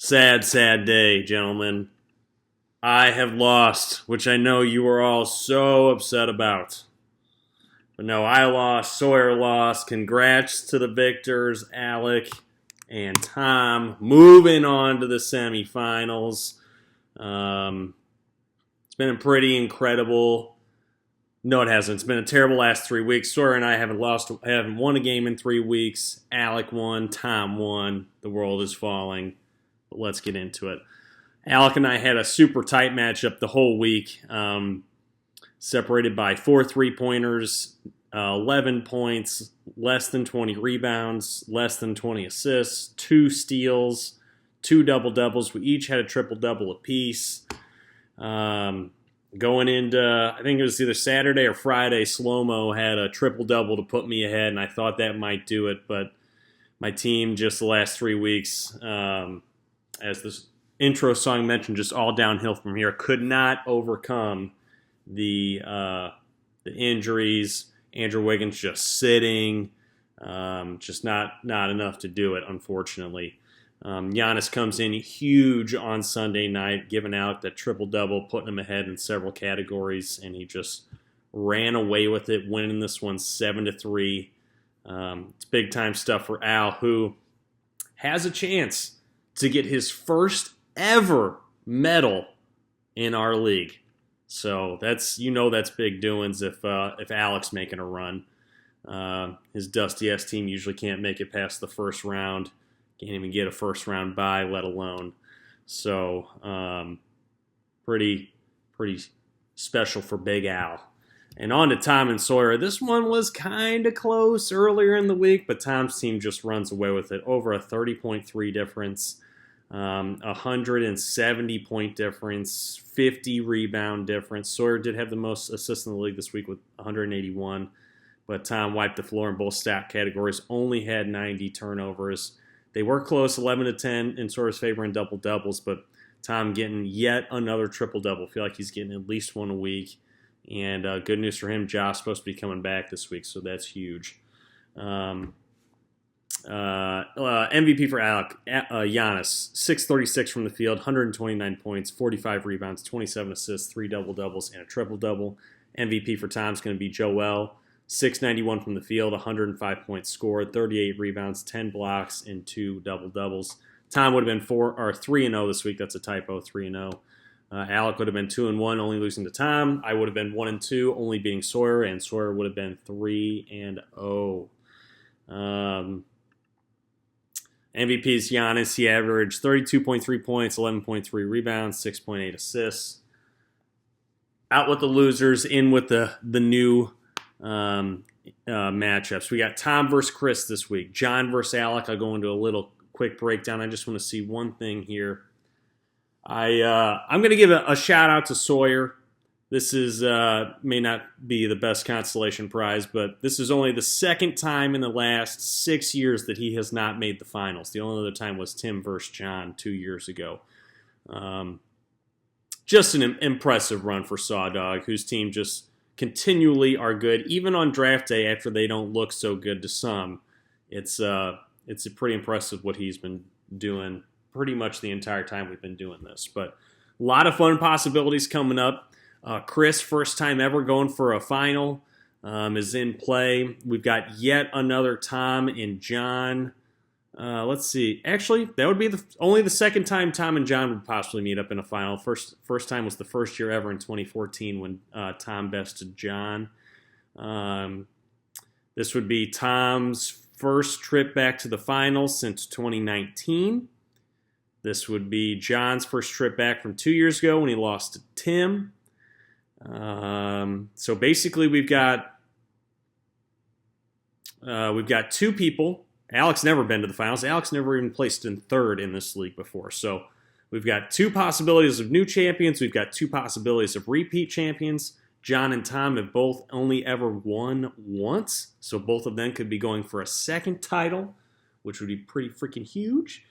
Sad, sad day, gentlemen. I have lost, which I know you are all so upset about. But no, I lost. Sawyer lost. Congrats to the victors, Alec and Tom. Moving on to the semifinals. It's been a pretty incredible. No, it hasn't. It's been a terrible last 3 weeks. Sawyer and I haven't won a game in 3 weeks. Alec won. Tom won. The world is falling. But let's get into it. Alec and I had a super tight matchup the whole week, separated by 4 3-pointers, 11 points, less than 20 rebounds, less than 20 assists, 2 steals, 2 double-doubles. We each had a triple-double apiece. Going into, I think it was either Saturday or Friday, Slow-Mo had a triple-double to put me ahead, and I thought that might do it, but my team just the last 3 weeks, as this intro song mentioned, just all downhill from here. Could not overcome the injuries. Andrew Wiggins just sitting, just not enough to do it, unfortunately. Giannis comes in huge on Sunday night, giving out that triple-double, putting him ahead in several categories, and he just ran away with it, winning this one 7-3. It's big-time stuff for Al, who has a chance to get his first ever medal in our league. So that's big doings if Alec's making a run. His dusty ass team usually can't make it past the first round. Can't even get a first round bye, let alone. So pretty special for Big Al. And on to Tom and Sawyer. This one was kind of close earlier in the week, but Tom's team just runs away with it. Over a 30.3 difference. 170-point difference, 50 rebound difference. Sawyer did have the most assists in the league this week with 181, but Tom wiped the floor in both stat categories, only had 90 turnovers. They were close, 11-10 in Sawyer's favor in double-doubles, but Tom getting yet another triple-double. I feel like he's getting at least one a week, and good news for him, Josh's supposed to be coming back this week, so that's huge. MVP for Alec, Giannis, 636 from the field, 129 points, 45 rebounds, 27 assists, 3 double-doubles, and a triple-double. MVP for Tom's going to be Joel, 691 from the field, 105 points scored, 38 rebounds, 10 blocks, and 2 double-doubles. Tom would have been 3-0 this week. That's a typo, 3-0. Alec would have been 2-1, only losing to Tom. I would have been 1-2, only beating Sawyer, and Sawyer would have been 3-0. MVP is Giannis. He averaged 32.3 points, 11.3 rebounds, 6.8 assists. Out with the losers, in with the new matchups. We got Tom versus Chris this week. John versus Alec. I'll go into a little quick breakdown. I just want to see one thing here. I'm going to give a shout out to Sawyer. This is may not be the best consolation prize, but this is only the second time in the last 6 years that he has not made the finals. The only other time was Tim versus John 2 years ago. Just an impressive run for Sawdog, whose team just continually are good, even on draft day after they don't look so good to some. It's pretty impressive what he's been doing pretty much the entire time we've been doing this. But a lot of fun possibilities coming up. Chris, first time ever going for a final, is in play. We've got yet another Tom and John. Let's see. Actually, that would be only the second time Tom and John would possibly meet up in a final. First time was the first year ever in 2014 when Tom bested John. This would be Tom's first trip back to the finals since 2019. This would be John's first trip back from 2 years ago when he lost to Tim. So basically we've got 2 people. Alec's never been to the finals. Alec's never even placed in third in this league before. So we've got 2 possibilities of new champions. We've got 2 possibilities of repeat champions. John and Tom have both only ever won once. So both of them could be going for a second title, which would be pretty freaking huge.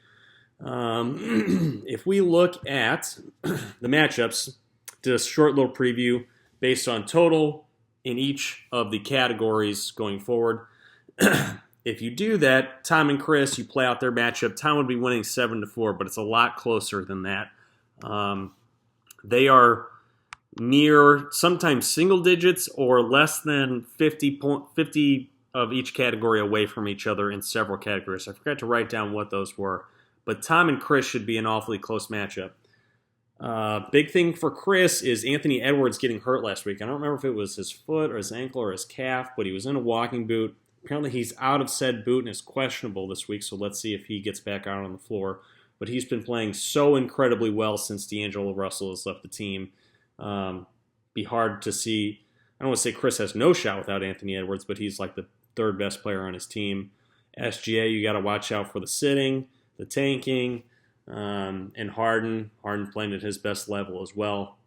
If we look at the matchups, did a short little preview based on total in each of the categories going forward. if you do that, Tom and Chris, you play out their matchup. Tom would be winning 7-4, but it's a lot closer than that. They are near sometimes single digits or less than 50 of each category away from each other in several categories. I forgot to write down what those were, but Tom and Chris should be an awfully close matchup. Big thing for Chris is Anthony Edwards getting hurt last week. I don't remember if it was his foot or his ankle or his calf, but he was in a walking boot. Apparently he's out of said boot and is questionable this week, so let's see if he gets back out on the floor. But he's been playing so incredibly well since D'Angelo Russell has left the team. Be hard to see. I don't want to say Chris has no shot without Anthony Edwards, but he's like the third best player on his team. SGA, you got to watch out for the sitting, the tanking, and Harden. Harden playing at his best level as well.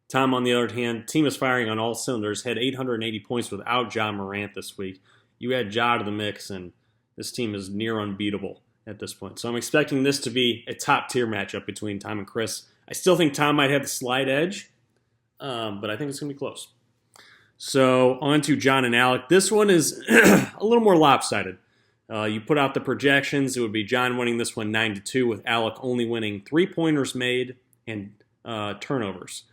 Tom, on the other hand, team is firing on all cylinders. Had 880 points without Ja Morant this week. You add Ja to the mix, and this team is near unbeatable at this point. So I'm expecting this to be a top-tier matchup between Tom and Chris. I still think Tom might have the slight edge, but I think it's going to be close. So on to John and Alec. This one is a little more lopsided. You put out the projections. It would be John winning this one 9-2 with Alec only winning 3-pointers made and turnovers.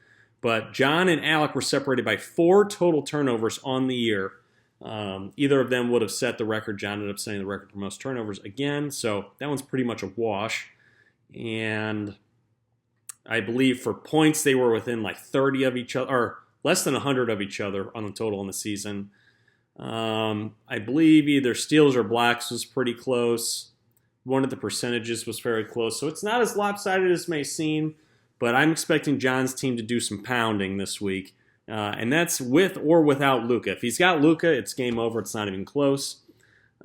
But John and Alec were separated by 4 total turnovers on the year. Either of them would have set the record. John ended up setting the record for most turnovers again, so that one's pretty much a wash. And I believe for points, they were within like 30 of each other, or less than 100 of each other on the total in the season. I believe either steals or blocks was pretty close. One of the percentages was very close, so it's not as lopsided as it may seem, but I'm expecting John's team to do some pounding this week. And that's with or without Luka. If he's got Luka, it's game over. It's not even close.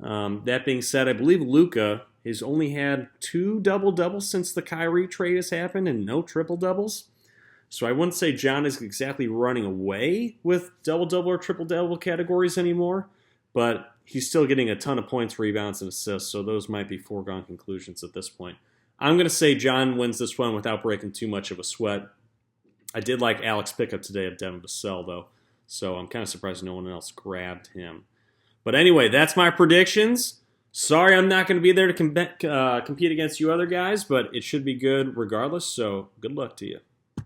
That being said, I believe Luka has only had 2 double-doubles since the Kyrie trade has happened and no triple-doubles. So I wouldn't say John is exactly running away with double-double or triple-double categories anymore, but he's still getting a ton of points, rebounds, and assists, so those might be foregone conclusions at this point. I'm going to say John wins this one without breaking too much of a sweat. I did like Alec's pickup today of Devin Vassell, though, so I'm kind of surprised no one else grabbed him. But anyway, that's my predictions. Sorry I'm not going to be there to compete against you other guys, but it should be good regardless, so good luck to you.